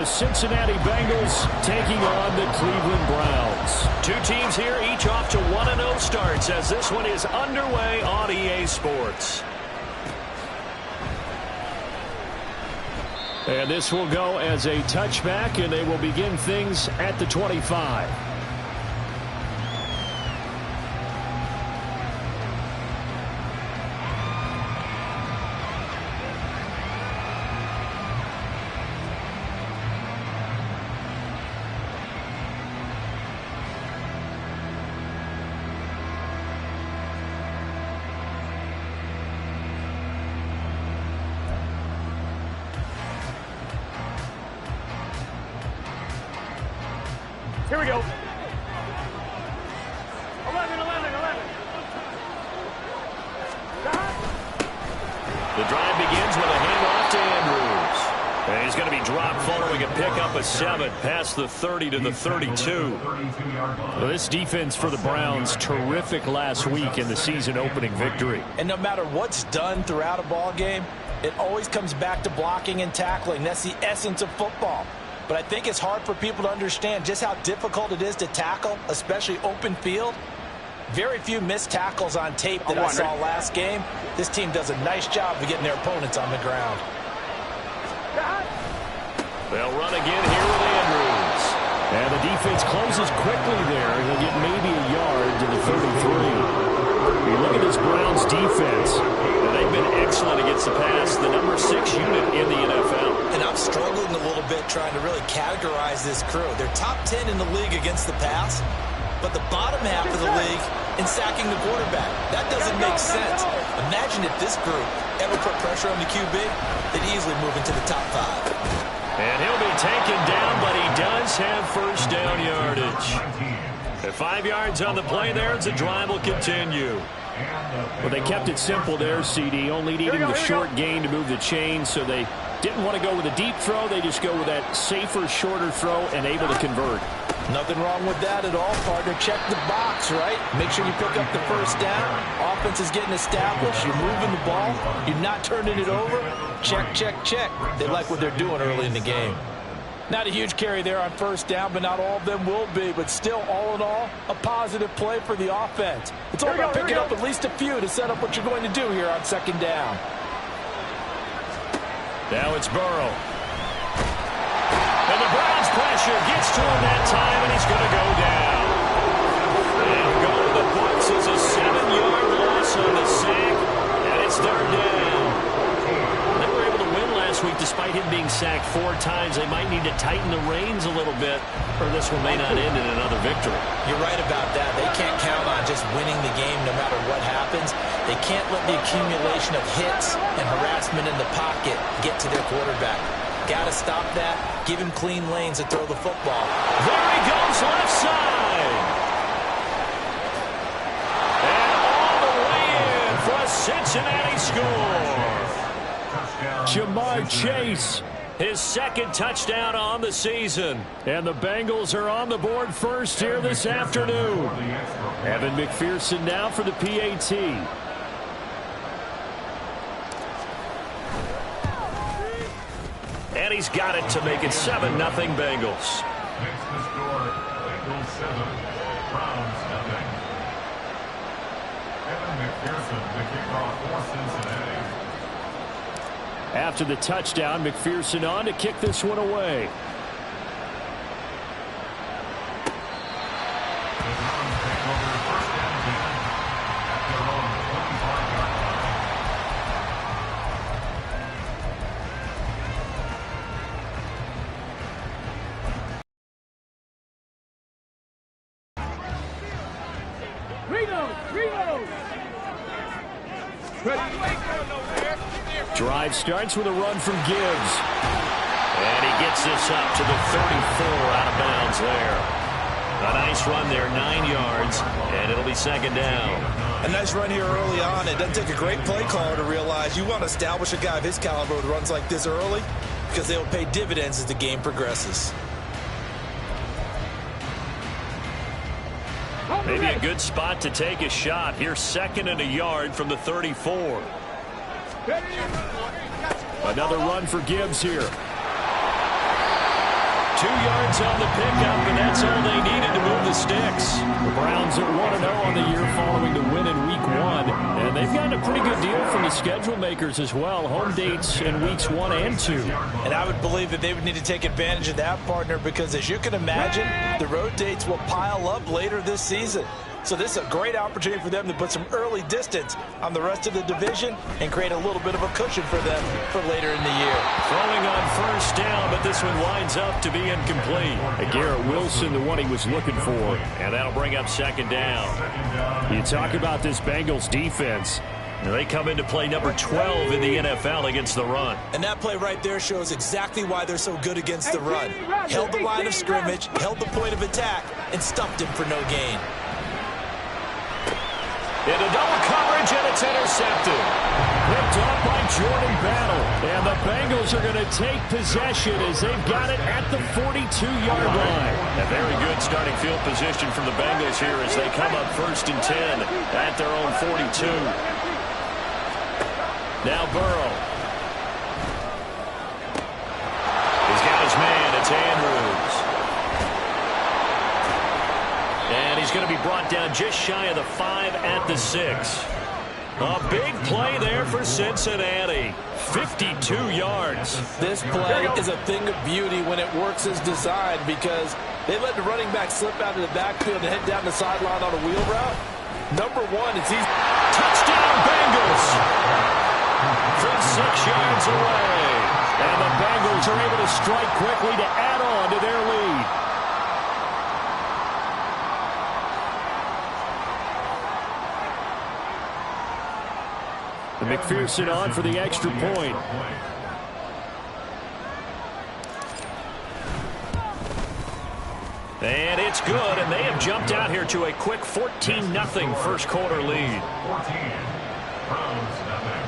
The Cincinnati Bengals taking on the Cleveland Browns. Two teams here, each off to 1-0 starts as this one is underway on EA Sports. And this will go as a touchback, and they will begin things at the 25. Here we go. 11. The drive begins with a handoff to Andrews. And he's going to be dropped following a pickup of 7 past the 30 to the 32. Well, this defense for the Browns, terrific last week in the season-opening victory. And no matter what's done throughout a ball game, it always comes back to blocking and tackling. That's the essence of football. But I think it's hard for people to understand just how difficult it is to tackle, especially open field. Very few missed tackles on tape that I saw last game. This team does a nice job of getting their opponents on the ground. They'll run again here with Andrews. And the defense closes quickly there. He'll get maybe a yard to the 33. You look at this Browns defense. They've been excellent against the pass, the number 6 unit in the NFL. And I'm struggling a little bit trying to really categorize this crew. They're top 10 in the league against the pass, but the bottom half of the league in sacking the quarterback. That doesn't make sense. Imagine if this group ever put pressure on the QB, they'd easily move into the top 5. And he'll be taken down, but he does have first down yardage. At 5 yards on the play there, as the drive will continue. Well, they kept it simple there, CD, only needing the short gain to move the chain, so they didn't want to go with a deep throw. They just go with that safer, shorter throw and able to convert. Nothing wrong with that at all, partner. Check the box, right? Make sure you pick up the first down. Offense is getting established. You're moving the ball. You're not turning it over. Check, check, check. They like what they're doing early in the game. Not a huge carry there on first down, but not all of them will be. But still, all in all, a positive play for the offense. It's all about picking up at least a few to set up what you're going to do here on second down. Now it's Burrow. And the Browns pressure gets to him that time, and he's going to go down. And go to the books as a 7-yard loss on the sack, and it's third down. They were able to win last week despite him being sacked 4 times. They might need to tighten the reins a little bit, or this one may not end in another victory. You're right about that. They can't count on just winning the game no matter what happens. They can't let the accumulation of hits and harassment in the pocket get to their quarterback. Got to stop that. Give him clean lanes to throw the football. There he goes, left side. And all the way in for a Cincinnati score. Jamar Chase, his second touchdown on the season. And the Bengals are on the board first here this afternoon. Evan McPherson now for the PAT. And he's got it to make it 7-0 Bengals. Makes the score Bengals 7, Browns 0. Evan McPherson, the kickoff for Cincinnati. After the touchdown, McPherson on to kick this one away. The Browns take over first and 10 at their own 25-yard line. Drive starts with a run from Gibbs. And he gets this up to the 34 out of bounds there. A nice run there, 9 yards, and it'll be second down. A nice run here early on. It doesn't take a great play caller to realize you want to establish a guy of his caliber with runs like this early because they will pay dividends as the game progresses. Maybe a good spot to take a shot. Here, second and a yard from the 34. Another run for Gibbs here. yards on the pickup, and that's all they needed to move the sticks. The Browns are 1-0 on the year following the win in Week 1. And they've gotten a pretty good deal from the schedule makers as well. Home dates in Weeks 1 and 2. And I would believe that they would need to take advantage of that, partner, because as you can imagine, the road dates will pile up later this season. So this is a great opportunity for them to put some early distance on the rest of the division and create a little bit of a cushion for them for later in the year. Throwing on first down, but this one winds up to be incomplete. Garrett Wilson, the one he was looking for. And that'll bring up second down. You talk about this Bengals defense. They come into play number 12 in the NFL against the run. And that play right there shows exactly why they're so good against the run. Held the line of scrimmage, held the point of attack, and stuffed him for no gain. Into double coverage, and it's intercepted. Picked off by Jordan Battle. And the Bengals are going to take possession as they've got it at the 42-yard line. A very good starting field position from the Bengals here as they come up 1st and 10 at their own 42. Now Burrow. He's got his man. It's Andrews. And he's going to be brought down just shy of the 5 at the 6. A big play there for Cincinnati. 52 yards. This play is a thing of beauty when it works as designed because they let the running back slip out of the backfield and head down the sideline on a wheel route. Number one, it's easy. Touchdown Bengals. From 6 yards away. And the Bengals are able to strike quickly to add on to their lead. And McPherson on for the extra point. And it's good, and they have jumped out here to a quick 14-0 first quarter lead. 14, Browns, nothing.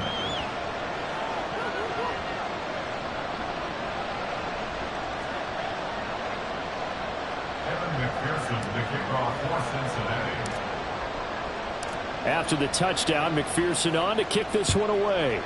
Evan McPherson, the kickoff for Cincinnati. After the touchdown, McPherson on to kick this one away.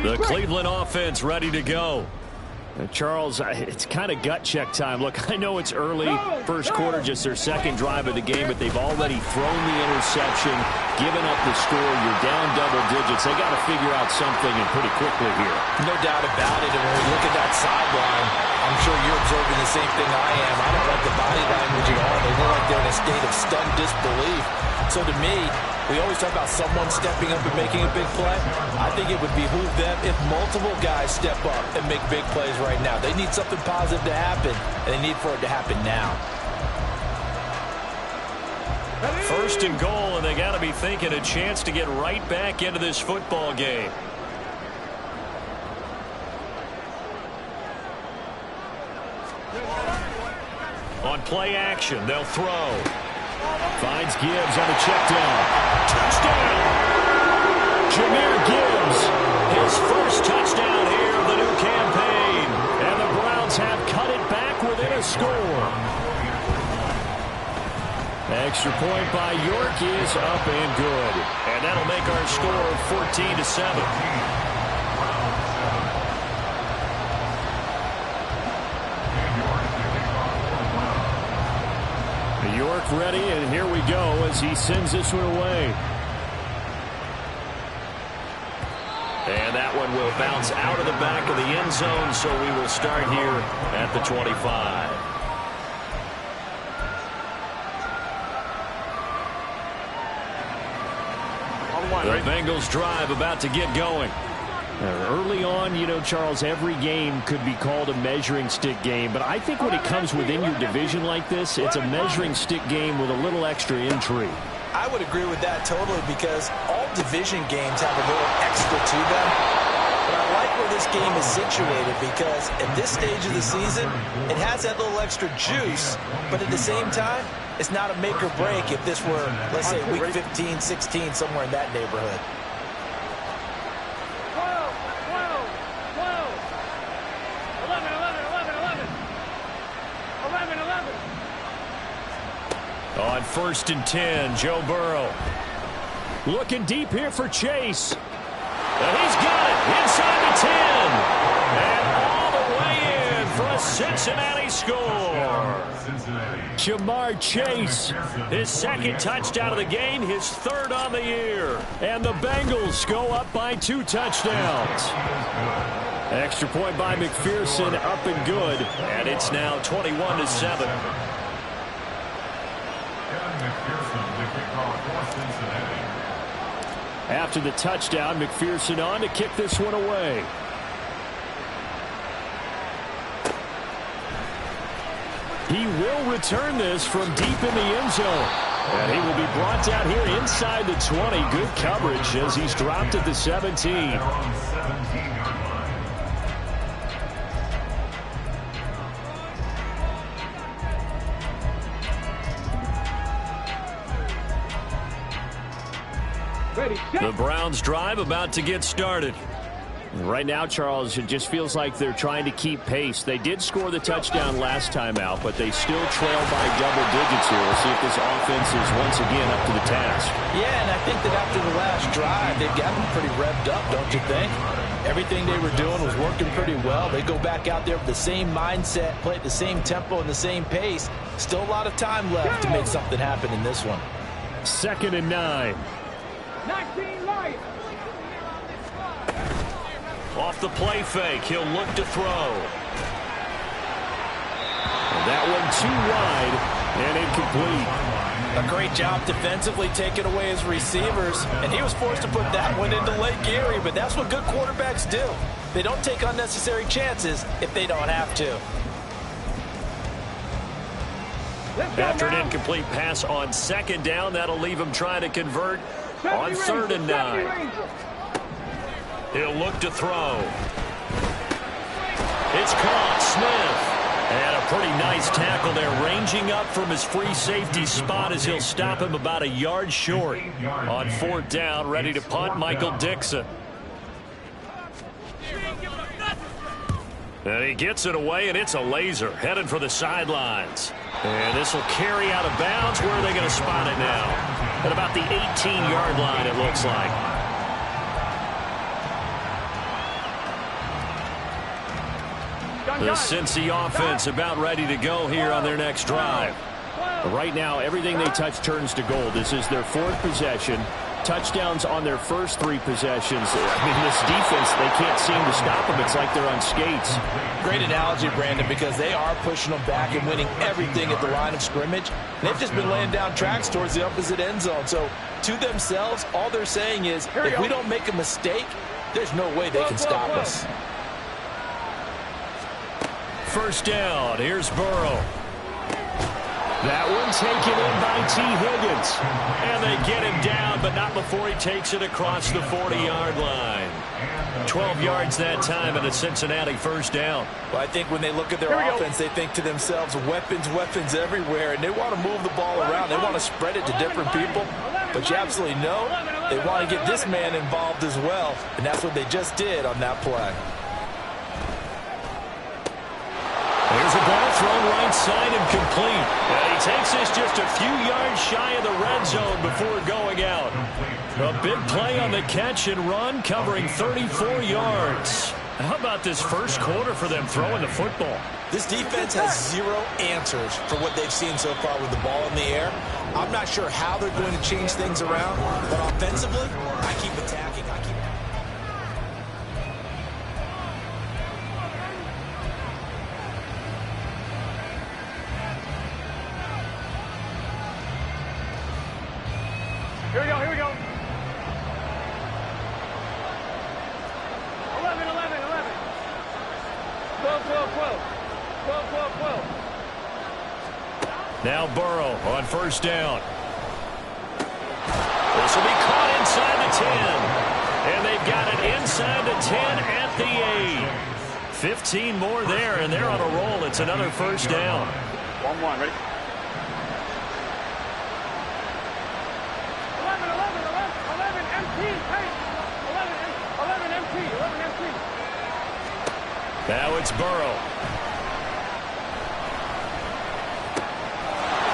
The Cleveland offense ready to go. Charles, it's kind of gut check time. Look, I know it's early, first quarter, just their second drive of the game, but they've already thrown the interception, given up the score. You're down double digits. They got to figure out something and pretty quickly here. No doubt about it. And when we look at that sideline, I'm sure you're observing the same thing I am. I don't like the body language at all. They look like they're in a state of stunned disbelief. So to me, we always talk about someone stepping up and making a big play. I think it would behoove them if multiple guys step up and make big plays right now. They need something positive to happen, and they need for it to happen now. First and goal, and they got to be thinking a chance to get right back into this football game. On play action, they'll throw. Finds Gibbs on a check down. Touchdown! Jahmyr Gibbs. His first touchdown here of the new campaign. And the Browns have cut it back within a score. Extra point by York is up and good. And that'll make our score 14-7. York ready, and here we go as he sends this one away. And that one will bounce out of the back of the end zone, so we will start here at the 25. The Bengals drive about to get going. Early on, you know, Charles, every game could be called a measuring stick game. But I think when it comes within your division like this, it's a measuring stick game with a little extra intrigue. I would agree with that totally because all division games have a little extra to them. But I like where this game is situated because at this stage of the season, it has that little extra juice. But at the same time, It's not a make or break if this were, let's say, week 15, 16, somewhere in that neighborhood. 12, 12, 12. 11, 11, 11, 11. 11, 11. On 1st and 10, Joe Burrow. Looking deep here for Chase. And he's got it inside the 10. And all the way in for a Cincinnati score. Jamar Chase, his 2nd touchdown of the game, his 3rd on the year. And the Bengals go up by 2 touchdowns. Extra point by McPherson, up and good. And it's now 21-7. After the touchdown, McPherson on to kick this one away. He will return this from deep in the end zone. And he will be brought down here inside the 20. Good coverage as he's dropped at the 17. The Browns drive about to get started. Right now, Charles, it just feels like they're trying to keep pace. They did score the touchdown last time out, but they still trail by double digits here. We'll see if this offense is once again up to the task. Yeah, and I think that after the last drive, they've got them pretty revved up, don't you think? Everything they were doing was working pretty well. They go back out there with the same mindset, play at the same tempo and the same pace. Still a lot of time left to make something happen in this one. 2nd and 9. 19 light. Off the play fake, he'll look to throw. And that one too wide and incomplete. A great job defensively taking away his receivers, and he was forced to put that one into Lake Erie, but that's what good quarterbacks do. They don't take unnecessary chances if they don't have to. After an incomplete pass on 2nd down, that'll leave him trying to convert on 3rd and 9. He'll look to throw. It's caught. Smith. And a pretty nice tackle there, ranging up from his free safety spot as he'll stop him about a yard short. On 4th down, ready to punt, Michael Dixon. And he gets it away, and it's a laser, headed for the sidelines. And this will carry out of bounds. Where are they going to spot it now? At about the 18-yard line, it looks like. The Cincy offense about ready to go here on their next drive. Right now, everything they touch turns to gold. This is their 4th possession. Touchdowns on their first 3 possessions. I mean, this defense, they can't seem to stop them. It's like they're on skates. Great analogy, Brandon, because they are pushing them back and winning everything at the line of scrimmage. They've just been laying down tracks towards the opposite end zone. So, to themselves, all they're saying is, if we don't make a mistake, there's no way they can stop us. 1st down. Here's Burrow. That one taken in by T. Higgins. And they get him down, but not before he takes it across the 40-yard line. 12 yards that time and a Cincinnati 1st down. Well, I think when they look at their offense, they think to themselves, weapons, weapons everywhere, and they want to move the ball around. They want to spread it to different people, but you absolutely know they want to get this man involved as well, and that's what they just did on that play. There's a ball thrown right side and complete. And he takes this just a few yards shy of the red zone before going out. A big play on the catch and run, covering 34 yards. How about this first quarter for them throwing the football? This defense has 0 answers for what they've seen so far with the ball in the air. I'm not sure how they're going to change things around, but offensively, I keep attacking. Here we go, here we go. 11, 11, 11. 12, 12, 12. 12, 12, 12. Now Burrow on 1st down. This will be caught inside the 10. And they've got it inside the 10 at the 8. 15 more there, and they're on a roll. It's another 1st down. 1-1, ready? Now it's Burrow.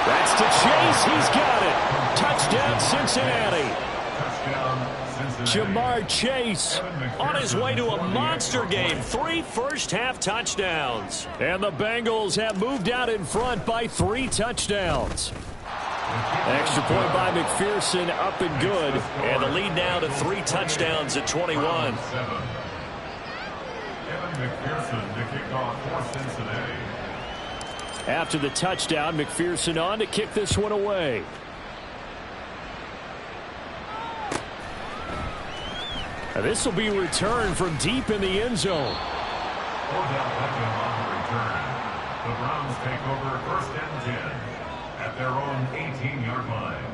That's to Chase. He's got it. Touchdown, Cincinnati. Jamar Chase On his way to a monster game. 3 first-half touchdowns. And the Bengals have moved out in front by 3 touchdowns. Extra point by McPherson, up and good. And the lead now to 3 touchdowns at 21. McPherson to kick off for Cincinnati. After the touchdown, McPherson on to kick this one away. This will be returned from deep in the end zone. Odell Beckham on the return. The Browns take over 1st and 10 at their own 18-yard line.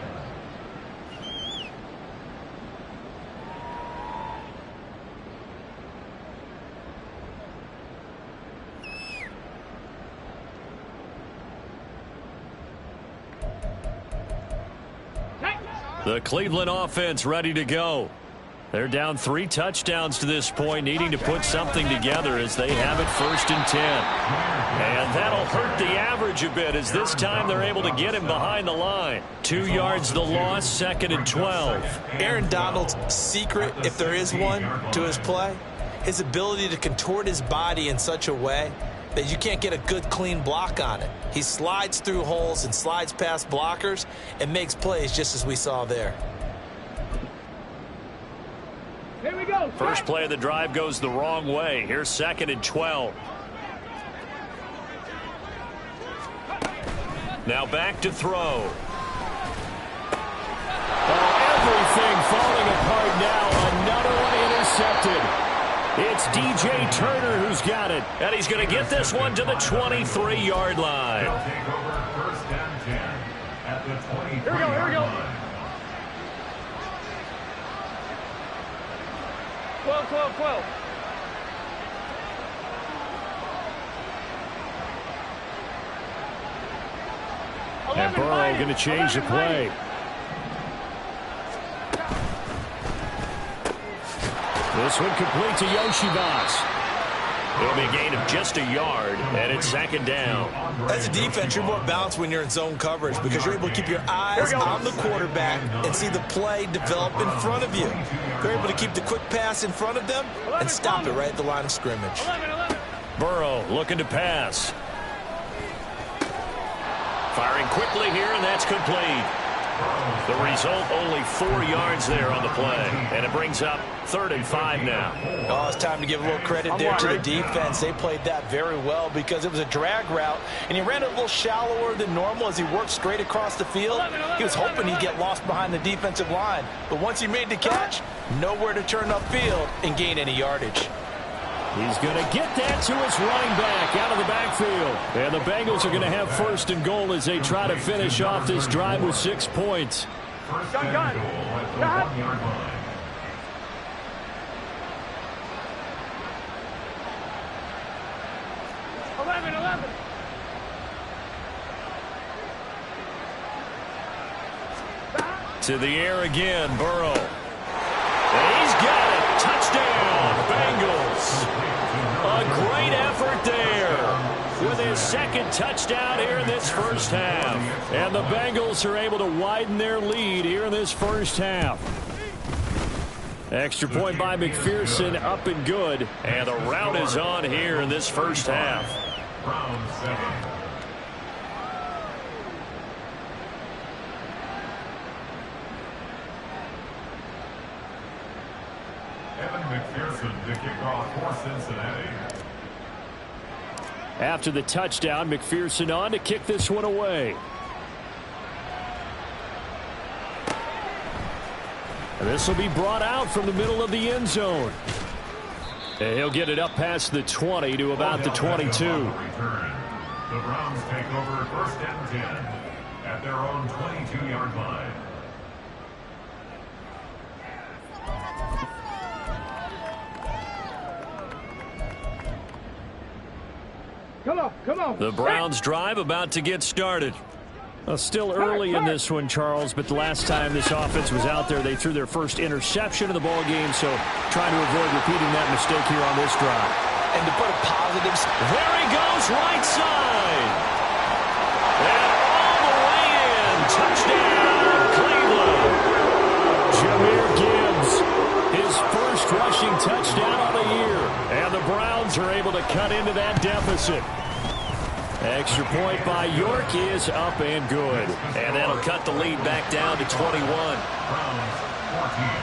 The Cleveland offense ready to go. They're down 3 touchdowns to this point, needing to put something together as they have it 1st and 10. And that'll hurt the average a bit as this time they're able to get him behind the line. 2 yards the loss, 2nd and 12. Aaron Donald's secret, if there is one, to his play, his ability to contort his body in such a way that you can't get a good, clean block on it. He slides through holes and slides past blockers and makes plays just as we saw there. Here we go. First play of the drive goes the wrong way. Here's 2nd and 12. Now back to throw. Everything falling apart now. Another one intercepted. It's DJ Turner who's got it. And he's going to get this one to the 23-yard line. They'll take over 1st and 10 at the 23-yard Here we go, here we go. line. 12, 12, 12. And Burrow going to change the play. This one complete to Yoshibas. It'll be a gain of just a yard, and it's 2nd down. As a defense, you're more balanced when you're in zone coverage because you're able to keep your eyes on the quarterback and see the play develop in front of you. You're able to keep the quick pass in front of them and stop it right at the line of scrimmage. 11, 11. Burrow looking to pass. Firing quickly here, and that's complete. The result, only 4 yards there on the play. And it brings up 3rd and 5 now. Oh, it's time to give a little credit there to the defense. They played that very well because it was a drag route, and he ran it a little shallower than normal as he worked straight across the field. He was hoping he'd get lost behind the defensive line. But once he made the catch, nowhere to turn upfield and gain any yardage. He's going to get that to his running back out of the backfield. And the Bengals are going to have 1st and goal as they try to finish off this drive with 6 points. 1st and goal at the 1-yard line. To the air again, Burrow. And he's got it. Touchdown, Bengals. A great effort there with his 2nd touchdown here in this 1st half. And the Bengals are able to widen their lead here in this 1st half. Extra point by McPherson, up and good. And the route is on here in this 1st half. Round 7. McPherson to kick off for Cincinnati. After the touchdown, McPherson on to kick this one away. And this will be brought out from the middle of the end zone. And he'll get it up past the 20 to about the 22. The Browns take over 1st and 10 at their own 22-yard line. Come on, come on. The Browns drive about to get started. Still early in this one, Charles, but the last time this offense was out there, they threw their first interception of the ball game, so trying to avoid repeating that mistake here on this drive. And to put a positive... There he goes, right side. And all the way in. Touchdown, Cleveland. Jahmyr Gibbs, his first rushing touchdown of the year. And the Browns are able to cut into that deficit. Extra point by York is up and good. And that'll cut the lead back down to 21. Browns 14.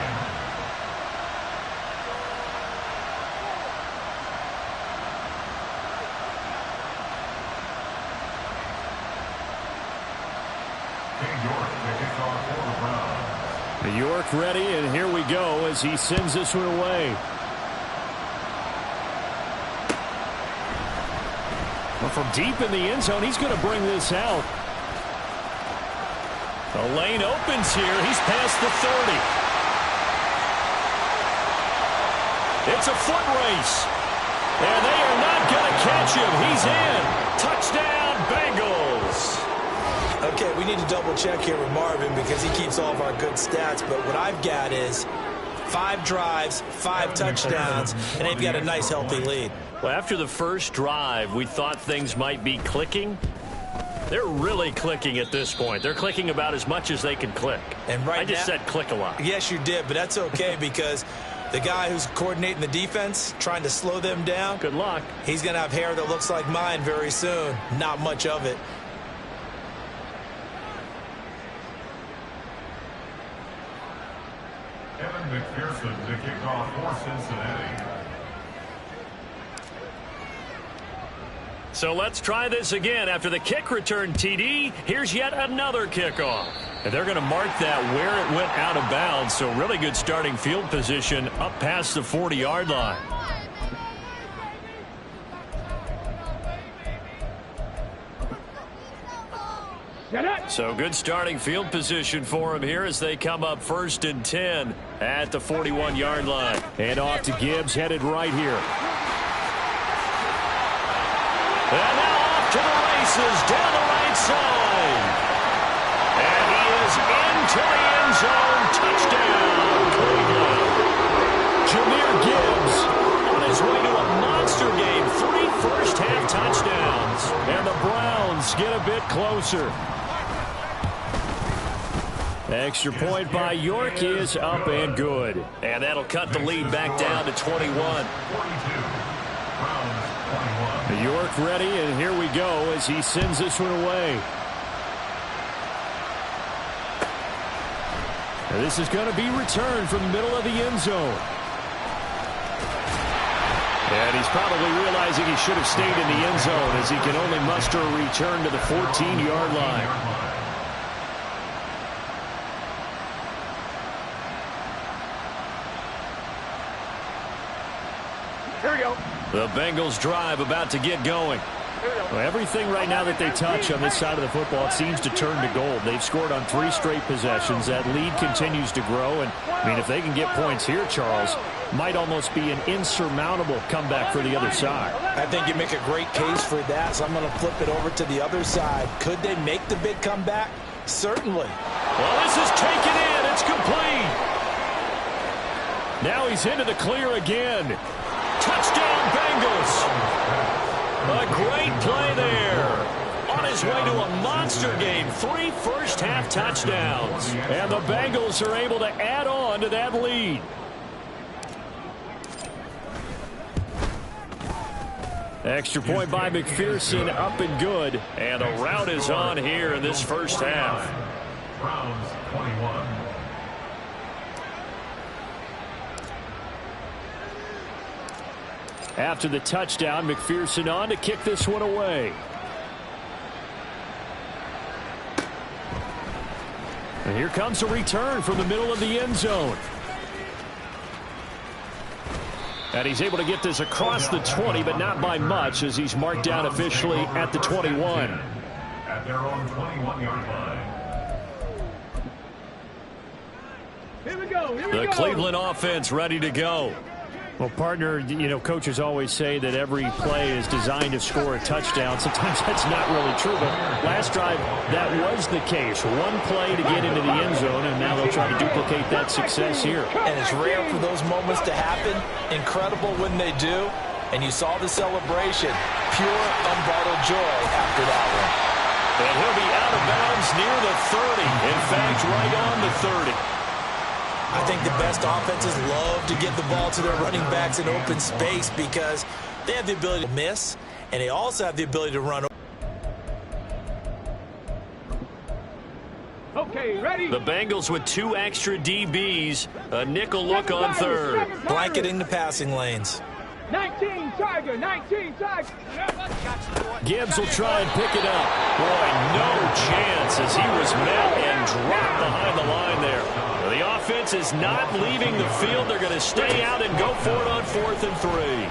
York ready, and here we go as he sends this one away. Well, from deep in the end zone, he's going to bring this out. The lane opens here. He's past the 30. It's a foot race. And they are not going to catch him. He's in. Touchdown, Bengals. Okay, we need to double-check here with Marvin because he keeps all of our good stats. But what I've got is 5 drives, 5 touchdowns, and they've got a nice, healthy lead. Well, after the first drive, we thought things might be clicking. They're really clicking at this point. They're clicking about as much as they can click. And right I just said click a lot. Yes, you did, but that's okay because the guy who's coordinating the defense, trying to slow them down, good luck. He's going to have hair that looks like mine very soon. Not much of it. McPherson to kick off for Cincinnati. So let's try this again. After the kick return TD, here's yet another kickoff. And they're going to mark that where it went out of bounds. So really good starting field position up past the 40-yard line. So good starting field position for him here as they come up 1st and 10 at the 41-yard line. And off to Gibbs, headed right here. And now off to the races down the right side. And he is into the end zone. Touchdown, Cleveland. Jahmyr Gibbs On his way to a monster game. 3 first-half touchdowns. and the Browns get a bit closer. Extra point by York is up and good. And that'll cut the lead back down to 21. 42. Browns 21. York ready, and here we go as he sends this one away. And this is going to be returned from the middle of the end zone. And he's probably realizing he should have stayed in the end zone as he can only muster a return to the 14-yard line. The Bengals drive about to get going. Well, everything right now that they touch on this side of the football, it seems to turn to gold. They've scored on 3 straight possessions. That lead continues to grow. And, I mean, if they can get points here, Charles, might almost be an insurmountable comeback for the other side. I think you make a great case for that, so I'm going to flip it over to the other side. Could they make the big comeback? Certainly. Well, this is taken in. It's complete. Now he's into the clear again. Touchdown, Bengals. A great play there. On his way to a monster game. 3 first-half touchdowns. And the Bengals are able to add on to that lead. Extra point by McPherson, up and good. And the route is on here in this first half. Browns 21. After the touchdown, McPherson on to kick this one away. And here comes a return from the middle of the end zone. And he's able to get this across the 20, but not by much, as he's marked down officially at the 21. At their own 21-yard line. Here we go. The Cleveland offense ready to go. Well, partner, you know, coaches always say that every play is designed to score a touchdown. Sometimes that's not really true, but last drive, that was the case. One play to get into the end zone, and now they'll try to duplicate that success here. And it's rare for those moments to happen. Incredible when they do. And you saw the celebration. Pure, unbridled joy after that one. And he'll be out of bounds near the 30. In fact, right on the 30. I think the best offenses love to get the ball to their running backs in open space because they have the ability to miss, and they also have the ability to run. Okay, ready? The Bengals with 2 extra DBs. A nickel look on third. Blanketing the passing lanes. 19 Tiger, 19 Tiger. Gibbs will try and pick it up. Boy, no chance as he was met and dropped behind the line there. The offense is not leaving the field. They're going to stay out and go for it on 4th and 3.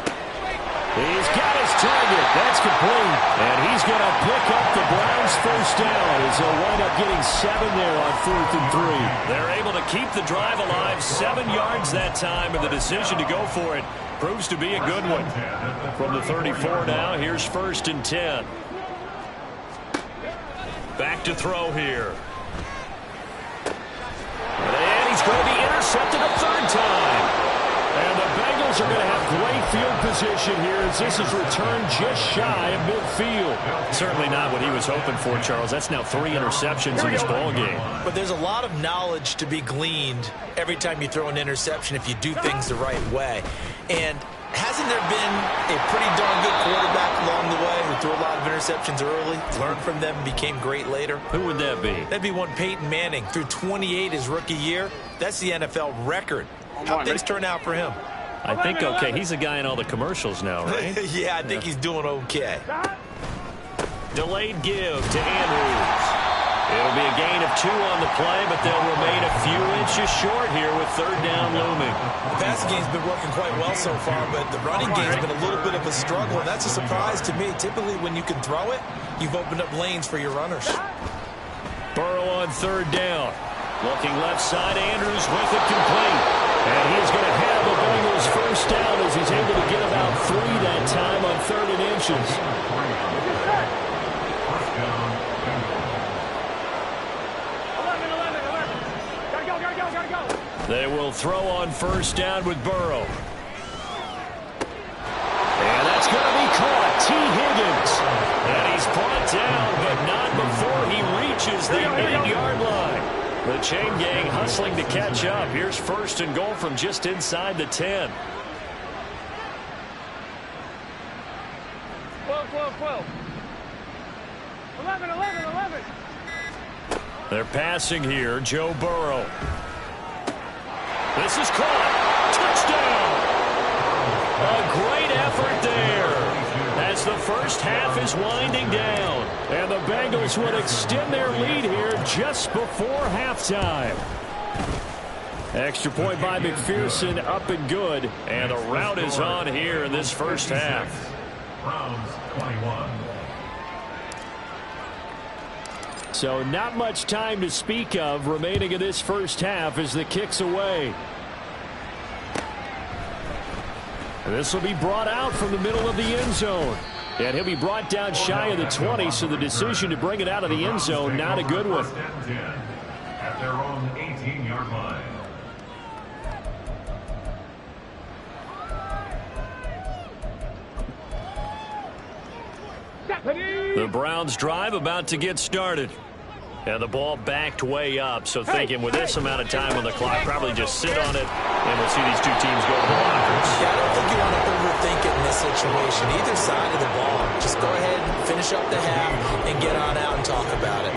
He's got his target. That's complete. And he's going to pick up the Browns' first down as they'll wind up getting 7 there on 4th and 3. They're able to keep the drive alive. 7 yards that time, and the decision to go for it proves to be a good one. From the 34 now, here's 1st and 10. Back to throw here. And he's going to be intercepted a 3rd time. And the Bengals are going to have great field position here as this is returned just shy of midfield. Certainly not what he was hoping for, Charles. That's now 3 interceptions in this ballgame. But there's a lot of knowledge to be gleaned every time you throw an interception if you do things the right way. And hasn't there been a pretty darn good quarterback along the way who threw a lot of interceptions early, learned from them, and became great later? Who would that be? That'd be one Peyton Manning. Threw 28 his rookie year. That's the NFL record. How things turn out for him? I think okay. He's a guy in all the commercials now, right? Yeah, I think he's doing okay. Delayed give to Andrews. It'll be a gain of 2 on the play, but they'll remain a few inches short here with 3rd down looming. The passing game's been working quite well so far, but the running game's been a little bit of a struggle, and that's a surprise to me. Typically, when you can throw it, you've opened up lanes for your runners. Burrow on 3rd down. Looking left side, Andrews with it complete. And he's going to have the Bengals first down as he's able to get about 3 that time on 3rd and inches. 11. Gotta go. They will throw on 1st down with Burrow. And that's going to be caught. T. Higgins. And he's brought down, but not before he reaches the 8-yard line. The chain gang hustling to catch up. Here's 1st and goal from just inside the 10. 12. 11. They're passing here. Joe Burrow. This is caught. Touchdown. A great effort there as the first half is winding down. And the Bengals would extend their lead here just before halftime. Extra point by McPherson, up and good. And the route is on here in this first half. Browns 21. So not much time to speak of remaining in this first half as the kick's away. This will be brought out from the middle of the end zone. And he'll be brought down shy of the 20, so the decision to bring it out of the end zone, not a good one. At their own 18-yard line. The Browns drive about to get started. And the ball backed way up, so thinking with this amount of time on the clock, probably just sit on it, and we'll see these two teams go to the lockers. Yeah, I don't think you want to overthink it in this situation. Either side of the ball, just go ahead and finish up the half and get on out and talk about it.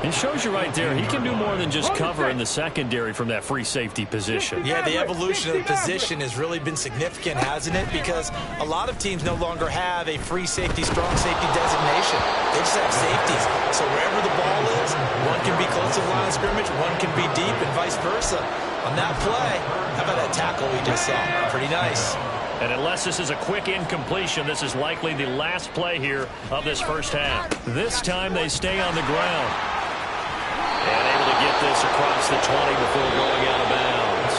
It shows you right there, he can do more than just cover in the secondary from that free safety position. Yeah, the evolution of the position has really been significant, hasn't it? Because a lot of teams no longer have a free safety, strong safety designation. They just have safeties. So wherever the ball is, one can be close to the line of scrimmage, one can be deep, and vice versa. On that play, how about that tackle we just saw? Pretty nice. And unless this is a quick incompletion, this is likely the last play here of this first half. This time they stay on the ground. And able to get this across the 20 before going out of bounds.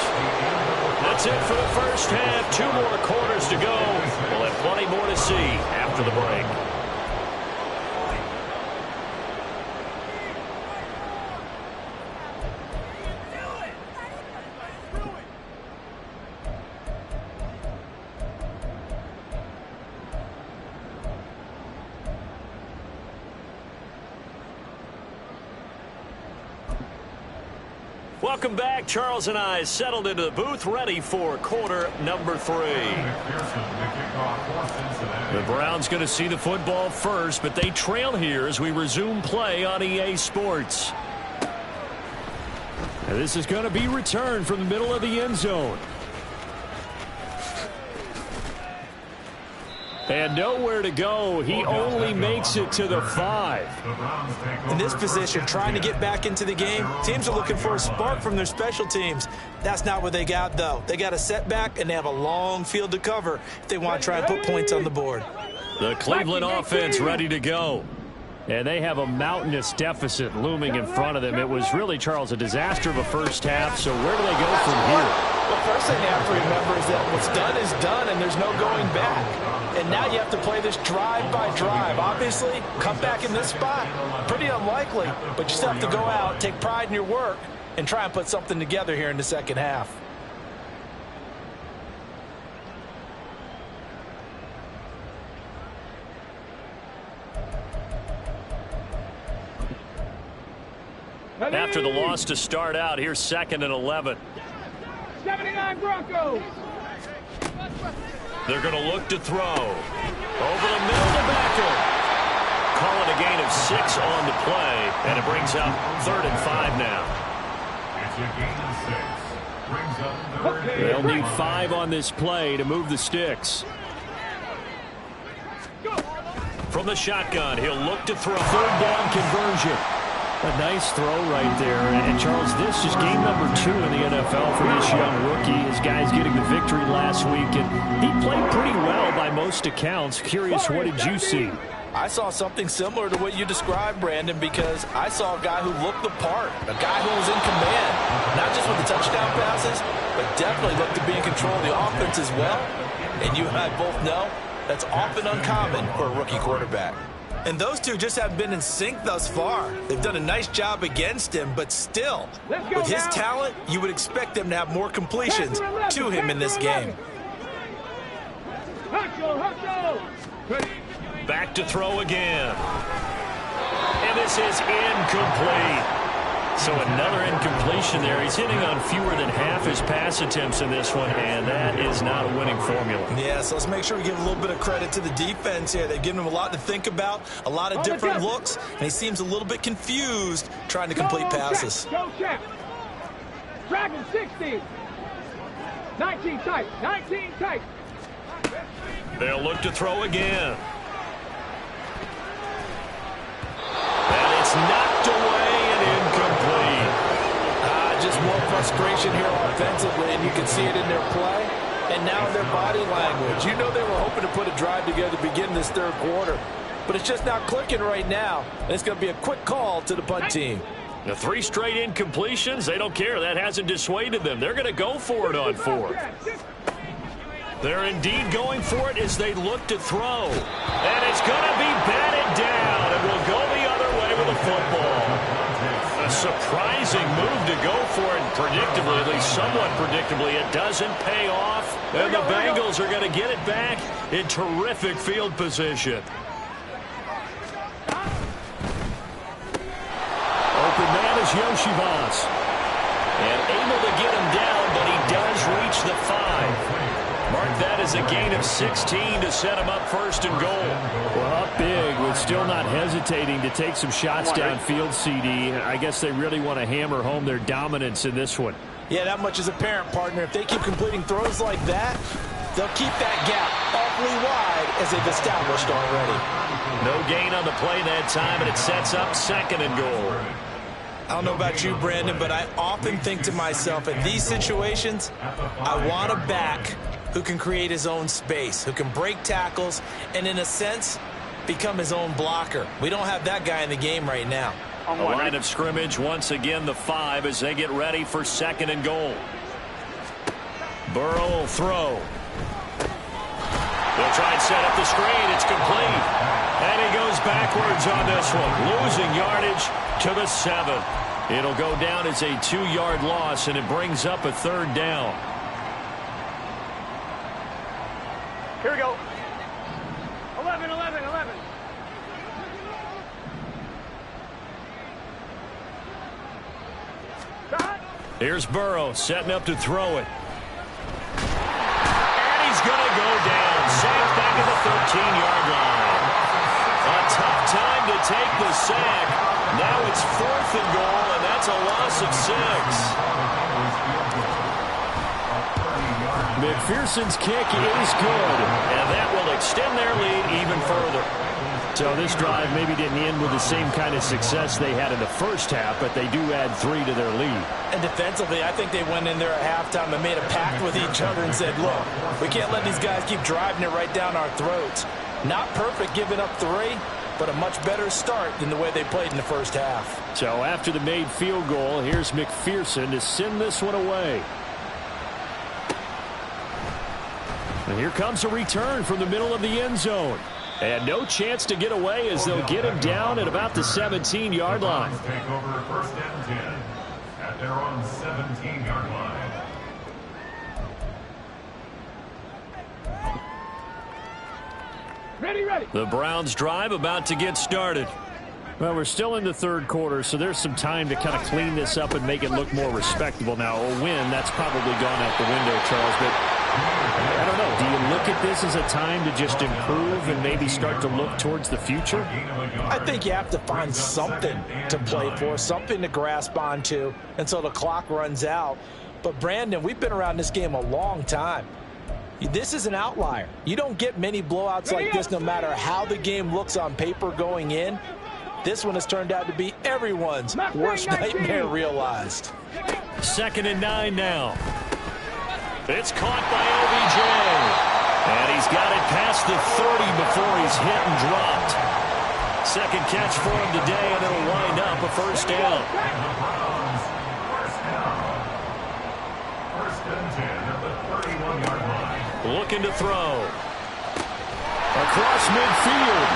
That's it for the first half. 2 more quarters to go. We'll have plenty more to see after the break. Welcome back. Charles and I settled into the booth, ready for quarter number 3. The Browns going to see the football first, but they trail here as we resume play on EA Sports. And this is going to be returned from the middle of the end zone. And nowhere to go. He only makes it to the 5. In this position, trying to get back into the game, teams are looking for a spark from their special teams. That's not what they got, though. They got a setback, and they have a long field to cover if they want to try and put points on the board. The Cleveland offense ready to go. And they have a mountainous deficit looming in front of them. It was really, Charles, a disaster of a first half. So where do they go from here? Well, first thing you have to remember is that what's done is done, and there's no going back. And now you have to play this drive by drive. Obviously, come back in this spot, pretty unlikely. But you still have to go out, take pride in your work, and try and put something together here in the second half. After the loss to start out, here's 2nd and 11. 79 Broncos. They're going to look to throw. Over the middle to Becker. Call it a gain of 6 on the play, and it brings up 3rd and 5 now. It's a gain of 6. Brings up 3rd. They'll need 5 on this play to move the sticks. From the shotgun, he'll look to throw. 3rd down conversion. A nice throw right there. And Charles, this is game number 2 in the NFL for this young rookie. His guys getting the victory last week, and he played pretty well by most accounts. Curious, what did you see? I saw something similar to what you described, Brandon, because I saw a guy who looked the part, a guy who was in command, not just with the touchdown passes, but definitely looked to be in control of the offense as well. And you and I both know that's often uncommon for a rookie quarterback. And those two just haven't been in sync thus far. They've done a nice job against him, but still, with his talent, you would expect them to have more completions to him in this game. Back to throw again. And this is incomplete. So another incompletion there. He's hitting on fewer than half his pass attempts in this one, and that is not a winning formula. Yeah, so let's make sure we give a little bit of credit to the defense here. They've given him a lot to think about, a lot of different looks, and he seems a little bit confused trying to complete passes. Go check. Dragon 60. 19 tight. 19 tight. They'll look to throw again. And it's knocked away and incomplete. Just more frustration here offensively, and you can see it in their play and now in their body language. You know they were hoping to put a drive together to begin this 3rd quarter, but it's just not clicking right now, and it's going to be a quick call to the punt team. The 3 straight incompletions, they don't care. That hasn't dissuaded them. They're going to go for it on 4th. They're indeed going for it as they look to throw. And it's going to be batted down, and will go the other way with the football. A surprising move to go for it, predictably, at least somewhat predictably. It doesn't pay off, and the Bengals are going to get it back in terrific field position. Open man is Yoshivas. And able to get him down, but he does reach the 5. Mark that as a gain of 16 to set him up 1st and goal. Well, up big with still not hesitating to take some shots downfield, CD. I guess they really want to hammer home their dominance in this one. Yeah, that much is apparent, partner. If they keep completing throws like that, they'll keep that gap awfully wide as they've established already. No gain on the play that time, and it sets up 2nd and goal. I don't know about you, Brandon, but I often think to myself, in these situations, I want a back who can create his own space, who can break tackles, and in a sense, become his own blocker. We don't have that guy in the game right now. A line of scrimmage, once again, the 5 as they get ready for 2nd and goal. Burrow will throw. They'll try and set up the screen. It's complete. And he goes backwards on this one, losing yardage to the 7. It'll go down as a 2-yard loss, and it brings up a 3rd down. Here we go. 11, 11, 11. Here's Burrow setting up to throw it. And he's going to go down. Sacked back at the 13-yard line. A tough time to take the sack. Now it's 4th and goal, and that's a loss of 6. McPherson's kick is good, and that will extend their lead even further. So this drive maybe didn't end with the same kind of success they had in the first half, but they do add 3 to their lead. And defensively, I think they went in there at halftime and made a pact with each other and said, look, we can't let these guys keep driving it right down our throats. Not perfect giving up 3, but a much better start than the way they played in the first half. So after the made field goal, here's McPherson to send this one away. And here comes a return from the middle of the end zone. And no chance to get away as they'll get him down at about the 17-yard line. Take over 1st and 10 at their own 17-yard line. Ready. The Browns drive about to get started. Well, we're still in the third quarter, so there's some time to kind of clean this up and make it look more respectable. Now, a win, that's probably gone out the window, Charles, but I don't know. Do you look at this as a time to just improve and maybe start to look towards the future? I think you have to find something to play for, something to grasp onto until the clock runs out. But, Brandon, we've been around this game a long time. This is an outlier. You don't get many blowouts like this no matter how the game looks on paper going in. This one has turned out to be everyone's worst nightmare realized. 2nd and 9 now. It's caught by OBJ. And he's got it past the 30 before he's hit and dropped. Second catch for him today, and it'll wind up a 1st down. 1st and 10 at the 31-yard line. Looking to throw. Across midfield.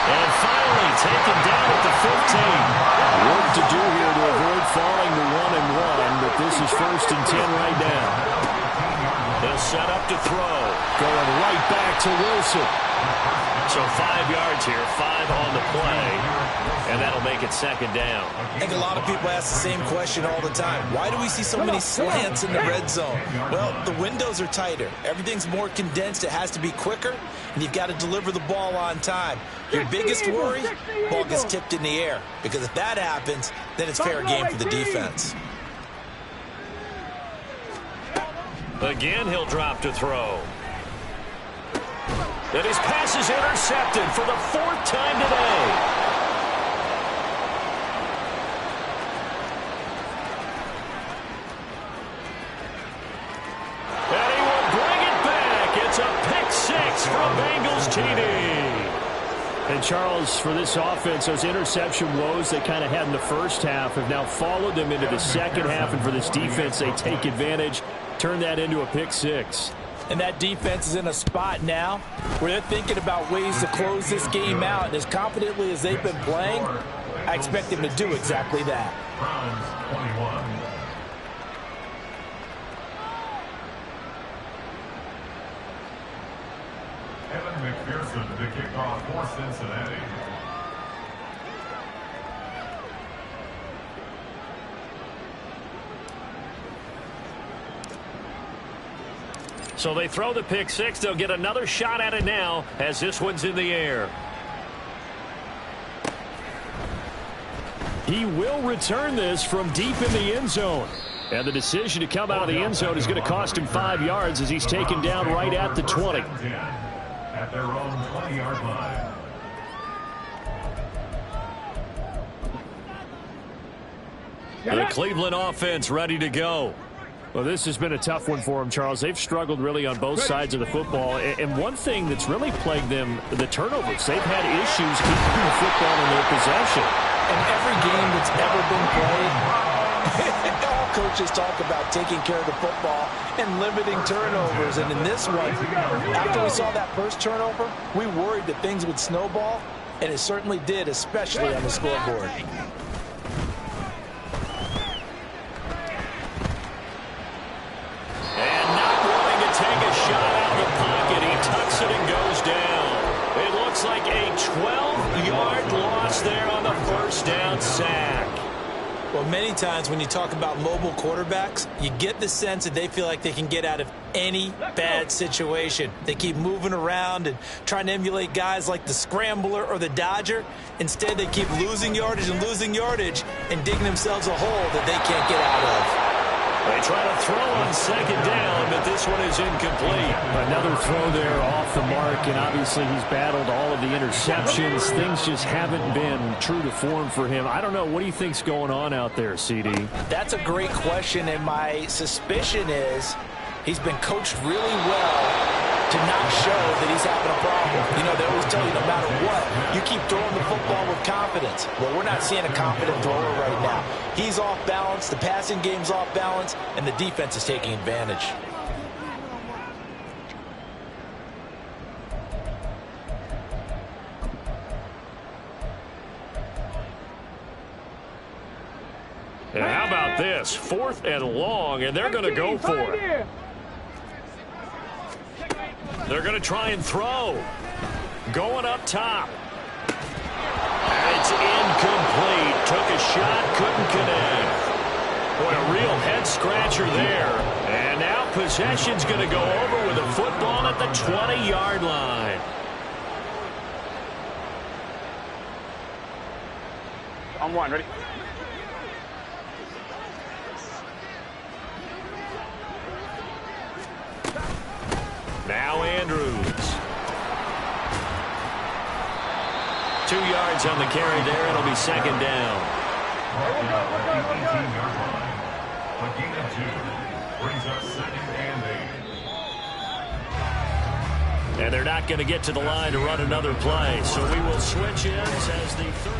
And finally taken down at the 15. Work to do here to avoid falling to 1-1, but this is 1st and 10 right now. They'll set up to throw. Going right back to Wilson. So 5 yards here, 5 on the play, and that'll make it 2nd down. I think a lot of people ask the same question all the time. Why do we see so many slants in the red zone? Well, the windows are tighter. Everything's more condensed. It has to be quicker, and you've got to deliver the ball on time. Your biggest worry, ball gets tipped in the air, because if that happens, then it's fair game for the defense. Again, he'll drop to throw. And his pass is intercepted for the 4th time today. And he will bring it back. It's a pick 6 from Bengals TD. And Charles, for this offense, those interception woes they kind of had in the first half have now followed them into the second half. And for this defense, they take advantage, turn that into a pick 6. And that defense is in a spot now where they're thinking about ways to close this game out. And as confidently as they've been playing, I expect them to do exactly that. Browns 21. Evan McPherson to kick off for Cincinnati. So they throw the pick 6. They'll get another shot at it now as this one's in the air. He will return this from deep in the end zone. And the decision to come out of the end zone is going to cost him 5 yards as he's taken down right at the 20. At their own 20-yard line. The Cleveland offense ready to go. Well, this has been a tough one for them, Charles. They've struggled really on both sides of the football. And one thing that's really plagued them, the turnovers. They've had issues keeping the football in their possession. In every game that's ever been played, all coaches talk about taking care of the football and limiting turnovers. And in this one, after we saw that first turnover, we worried that things would snowball, and it certainly did, especially on the scoreboard. And not wanting to take a shot out of the pocket, he tucks it and goes down. It looks like a 12-yard loss there on the first down sack. Well, many times when you talk about mobile quarterbacks, you get the sense that they feel like they can get out of any bad situation. They keep moving around and trying to emulate guys like the Scrambler or the Dodger. Instead, they keep losing yardage and digging themselves a hole that they can't get out of. They try to throw on second down, but this one is incomplete. Another throw there off the mark, and obviously he's battled all of the interceptions. Things just haven't been true to form for him. I don't know. What do you think's going on out there, CD? That's a great question, and my suspicion is he's been coached really well to not show that he's having a problem. You know, they always tell you no matter what, you keep throwing the football with confidence. Well, we're not seeing a confident thrower right now. He's off balance, the passing game's off balance, and the defense is taking advantage. And how about this? 4th and long, and they're going to go for it. They're going to try and throw. Going up top. And it's incomplete. Took a shot, couldn't connect. Boy, a real head-scratcher there. And now possession's going to go over with a football at the 20-yard line. On one, ready? Now Andrews. 2 yards on the carry there. It'll be second down. The 18-yard line. A gain of 2 brings up second and 8. And they're not going to get to the line to run another play. So we will switch ends as the third.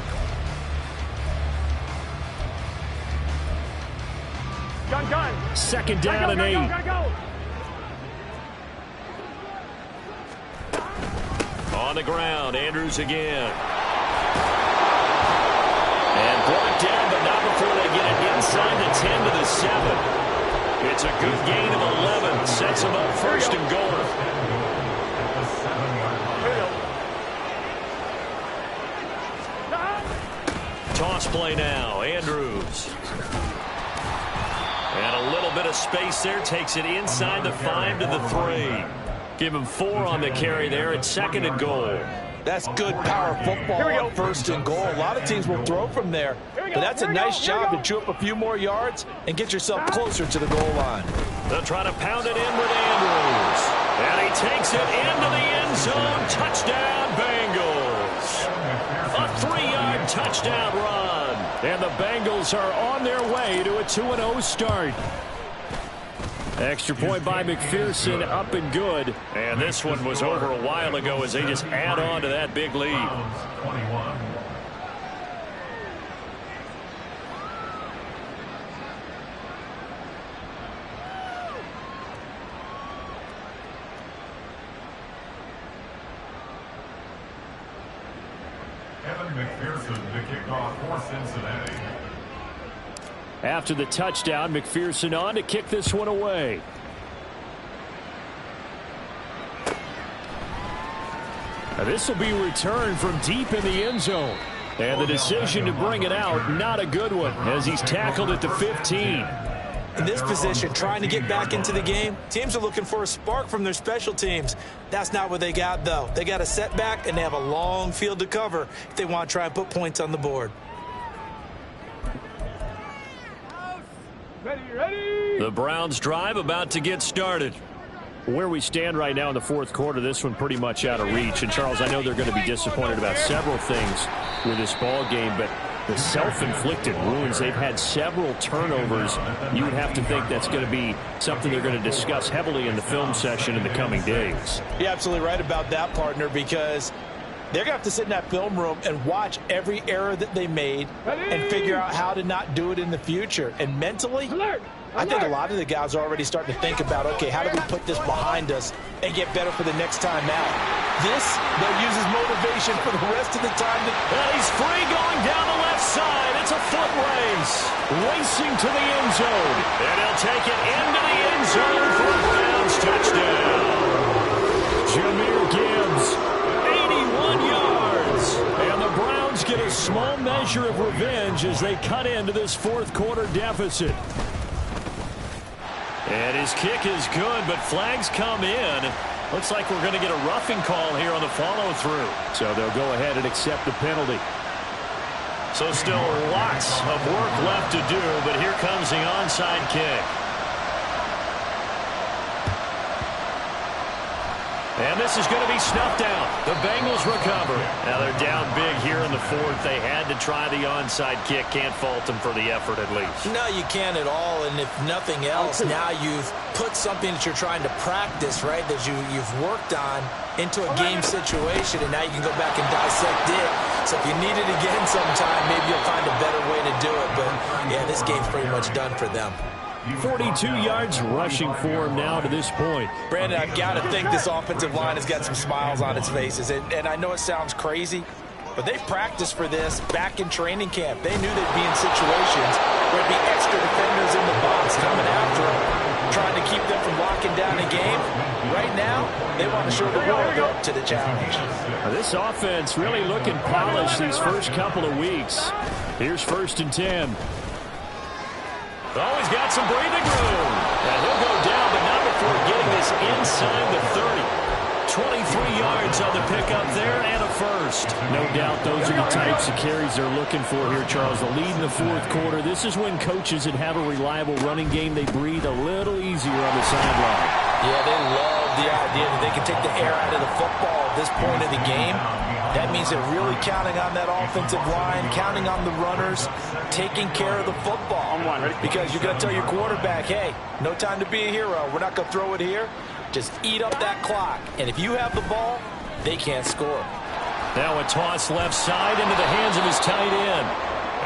Gun. Second down and 8. Go. On the ground, Andrews again. And brought down, but not before they get it inside the 10 to the 7. It's a good gain of 11. Sets them up first and goal. At the 7-yard line. Toss play now, Andrews. And a little bit of space there. Takes it inside the 5 to the 3. Give him 4 on the carry there. It's second and goal. That's good power football on first and goal. A lot of teams will throw from there, but that's a nice job to chew up a few more yards and get yourself closer to the goal line. They'll try to pound it in with Andrews. And he takes it into the end zone. Touchdown, Bengals. A 3-yard touchdown run. And the Bengals are on their way to a 2-0 start. Extra point by McPherson, up and good. And this one was over a while ago as they just add on to that big lead. 21. Evan McPherson to kick off for Cincinnati. After the touchdown, McPherson on to kick this one away. Now this will be returned from deep in the end zone. And the decision to bring it out, not a good one, as he's tackled at the 15. In this position, trying to get back into the game, teams are looking for a spark from their special teams. That's not what they got, though. They got a setback, and they have a long field to cover if they want to try and put points on the board. Ready. The Browns drive about to get started. Where we stand right now in the fourth quarter, this one pretty much out of reach. And, Charles, I know they're going to be disappointed about several things with this ball game, but the self-inflicted wounds, they've had several turnovers. You would have to think that's going to be something they're going to discuss heavily in the film session in the coming days. You're absolutely right about that, partner, because they're going to have to sit in that film room and watch every error that they made and figure out how to not do it in the future. And mentally, I think a lot of the guys are already starting to think about, okay, how do we put this behind us and get better for the next time out? This, they'll use as motivation for the rest of the time. And he's free going down the left side. It's a foot race. Racing to the end zone. And he'll take it into the end zone for a Browns touchdown. Jahmyr Gibbs, 81 yards. And the Browns get a small measure of revenge as they cut into this fourth quarter deficit. And his kick is good, but flags come in. Looks like we're going to get a roughing call here on the follow-through. So they'll go ahead and accept the penalty. So still lots of work left to do, but here comes the onside kick. And this is going to be snuffed out. The Bengals recover. Now they're down big here in the fourth. They had to try the onside kick. Can't fault them for the effort at least. No, you can't at all. And if nothing else, now you've put something that you're trying to practice, right, that you've worked on into a game situation, and now you can go back and dissect it. So if you need it again sometime, maybe you'll find a better way to do it. But, yeah, this game's pretty much done for them. 42 yards rushing for him now to this point. Brandon, I've got to think this offensive line has got some smiles on its faces. And I know it sounds crazy, but they've practiced for this back in training camp. They knew they'd be in situations where there'd be extra defenders in the box coming after them, trying to keep them from locking down a game. Right now, they want to show the world up to the challenge. This offense really looking polished these first couple of weeks. Here's 1st and 10. Oh, he's got some breathing room. And he'll go down, but not before getting this inside the 30. 23 yards on the pickup there and a first. No doubt those are the types of carries they're looking for here, Charles. The lead in the fourth quarter. This is when coaches that have a reliable running game, they breathe a little easier on the sideline. Yeah, they love the idea that they can take the air out of the football at this point of the game. That means they're really counting on that offensive line, counting on the runners, taking care of the football. Because you're going to tell your quarterback, hey, no time to be a hero. We're not going to throw it here. Just eat up that clock. And if you have the ball, they can't score. Now a toss left side into the hands of his tight end.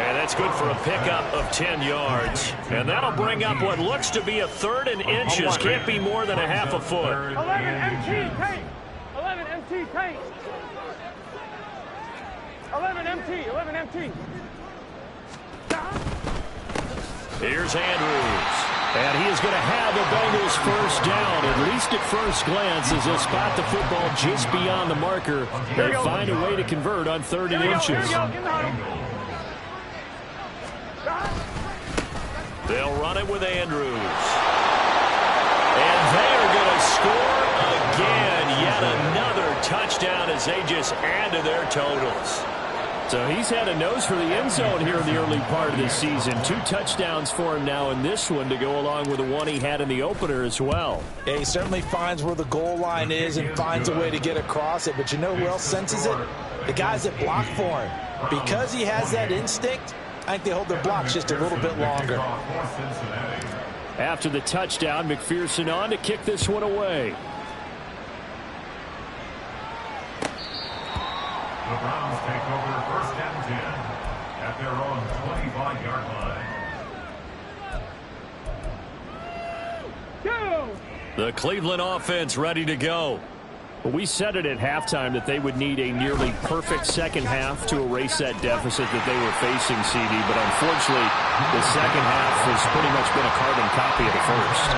And that's good for a pickup of 10 yards. And that'll bring up what looks to be a 3rd and inches. Can't be more than a half a foot. 11 MT, tank. 11 MT, tank. 11 MT, 11 MT. Here's Andrews. And he is going to have the Bengals first down, at least at first glance, as they'll spot the football just beyond the marker. They find a way to convert on 3rd and inches. They'll run it with Andrews. And they are going to score again. Yet another touchdown as they just add to their totals. So he's had a nose for the end zone here in the early part of this season. 2 touchdowns for him now in this one to go along with the one he had in the opener as well. Yeah, he certainly finds where the goal line is and finds a way to get across it. But you know who else senses it? The guys that block for him. Because he has that instinct, I think they hold their blocks just a little bit longer. After the touchdown, McPherson on to kick this one away. The Browns take over 1st and 10 at their own 25-yard line. The Cleveland offense ready to go. We said it at halftime that they would need a nearly perfect second half to erase that deficit that they were facing, CD. But unfortunately, the second half has pretty much been a carbon copy of the first.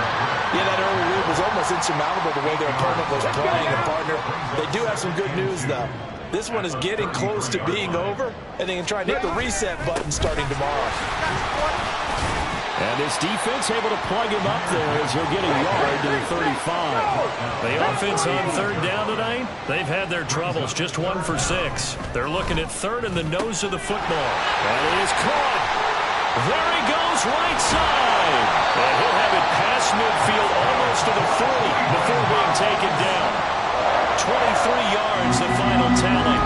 Yeah, that early lead was almost insurmountable the way their opponent was playing. And partner, they do have some good news, though. This one is getting close to being over, and they can try and hit the reset button starting tomorrow. And this defense able to plug him up there as he'll get a yard to the 35. The offense on 3rd down tonight, they've had their troubles, just 1 for 6. They're looking at 3rd in the nose of the football. And it is caught. There he goes, right side. And he'll have it past midfield almost to the 40 before being taken down. 23 yards, the final tally.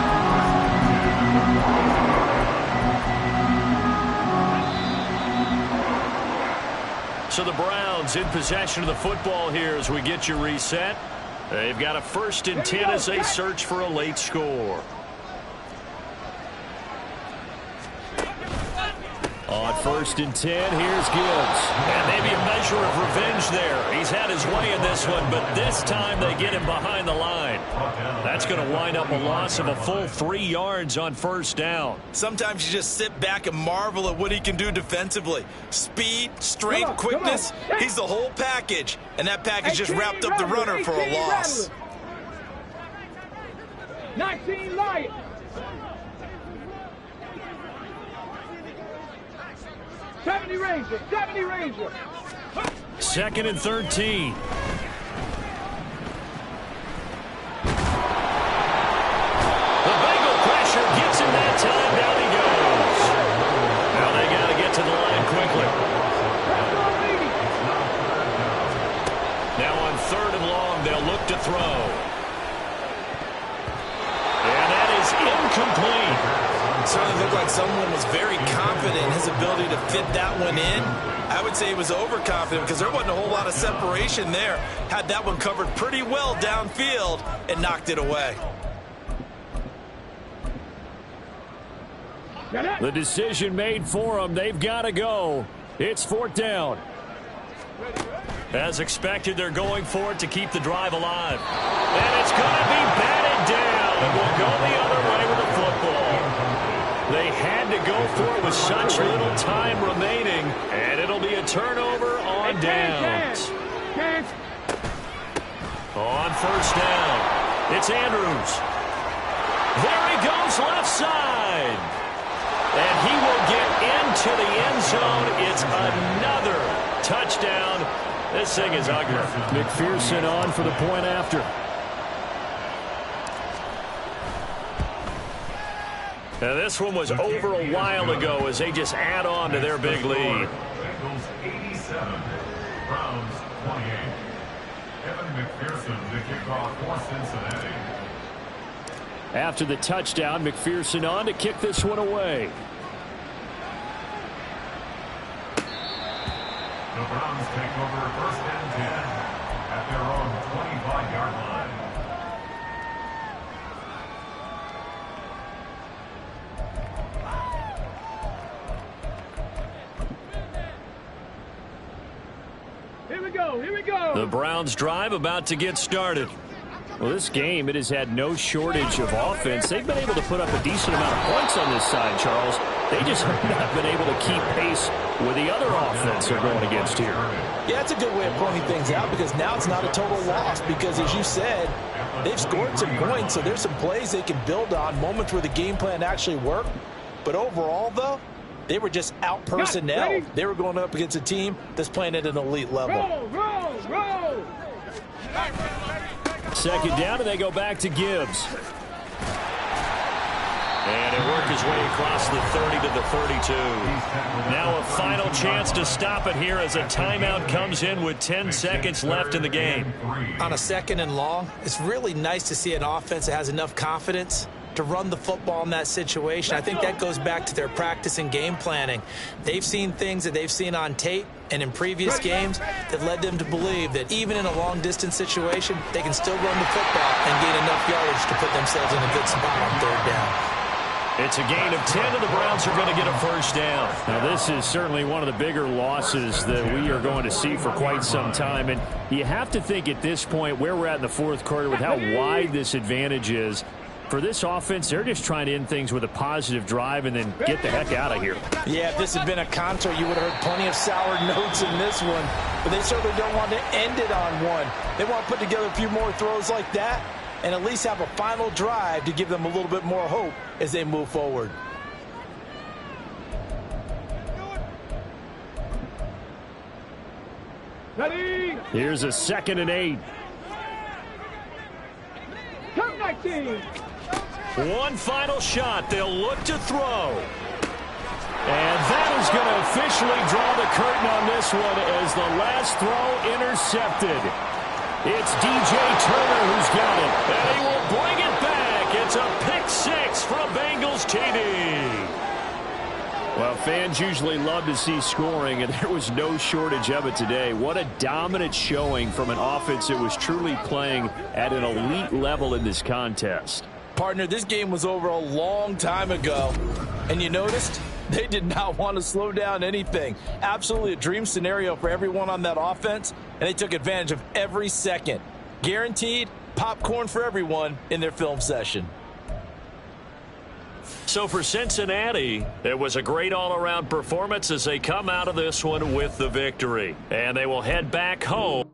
So the Browns in possession of the football here as we get you reset. They've got a 1st and 10 as they search for a late score. On 1st and 10, here's Gibbs. And maybe a measure of revenge there. He's had his way in this one, but this time they get him behind the line. That's going to wind up a loss of a full 3 yards on 1st down. Sometimes you just sit back and marvel at what he can do defensively. Speed, strength, quickness. He's the whole package. And that package just wrapped up the runner for a loss. 19 Lions. 70 Ranger, 70 Ranger. 2nd and 13. The Bengal pressure gets him that time. Down he goes. Now they got to get to the line quickly. Now on 3rd and long, they'll look to throw. And that is incomplete. It certainly looked like someone was very confident in his ability to fit that one in. I would say he was overconfident because there wasn't a whole lot of separation there. Had that one covered pretty well downfield and knocked it away. The decision made for them. They've got to go. It's 4th down. As expected, they're going for it to keep the drive alive. And it's going to be batted down. And we'll go the other way with the football. They had to go for it with such little time remaining. And it'll be a turnover on downs. On 1st down, it's Andrews. There he goes left side. And he will get into the end zone. It's another touchdown. This thing is ugly. McPherson on for the point after. Now this one was over a while ago as they just add on to their big lead. Bengals 87, Browns 28. Evan McPherson to kick off for Cincinnati. After the touchdown, McPherson on to kick this one away. The Browns take over 1st and 10 at their own 25-yard line. Here we go, here we go. The Browns drive about to get started. Well, this game, it has had no shortage of offense. They've been able to put up a decent amount of points on this side, Charles. They just have not been able to keep pace with the other offense they're going against here. Yeah, it's a good way of pointing things out because now it's not a total loss because, as you said, they've scored some points, so there's some plays they can build on, moments where the game plan actually worked. But overall, though, they were just out-personnel. They were going up against a team that's playing at an elite level. Roll, roll, roll. 2nd down, and they go back to Gibbs. And it worked his way across the 30 to the 32. Now a final chance to stop it here as a timeout comes in with 10 seconds left in the game. On a 2nd and long, it's really nice to see an offense that has enough confidence to run the football in that situation. I think that goes back to their practice and game planning. They've seen things that they've seen on tape and in previous games that led them to believe that even in a long-distance situation, they can still run the football and gain enough yardage to put themselves in a good spot on 3rd down. It's a gain of 10, and the Browns are going to get a 1st down. Now, this is certainly one of the bigger losses that we are going to see for quite some time. And you have to think at this point where we're at in the 4th quarter with how wide this advantage is. For this offense, they're just trying to end things with a positive drive and then get the heck out of here. Yeah, if this had been a contour, you would have heard plenty of sour notes in this one. But they certainly don't want to end it on one. They want to put together a few more throws like that and at least have a final drive to give them a little bit more hope as they move forward. Ready? Here's a 2nd and 8. Come 19. One final shot. They'll look to throw. And that is going to officially draw the curtain on this one as the last throw intercepted. It's DJ Turner who's got it. And he will bring it back. It's a pick 6 for a Bengals TD. Well, fans usually love to see scoring, and there was no shortage of it today. What a dominant showing from an offense that was truly playing at an elite level in this contest. Partner, this game was over a long time ago, and you noticed they did not want to slow down anything. Absolutely a dream scenario for everyone on that offense, and they took advantage of every second. Guaranteed popcorn for everyone in their film session. So for Cincinnati, it was a great all-around performance as they come out of this one with the victory. And they will head back home.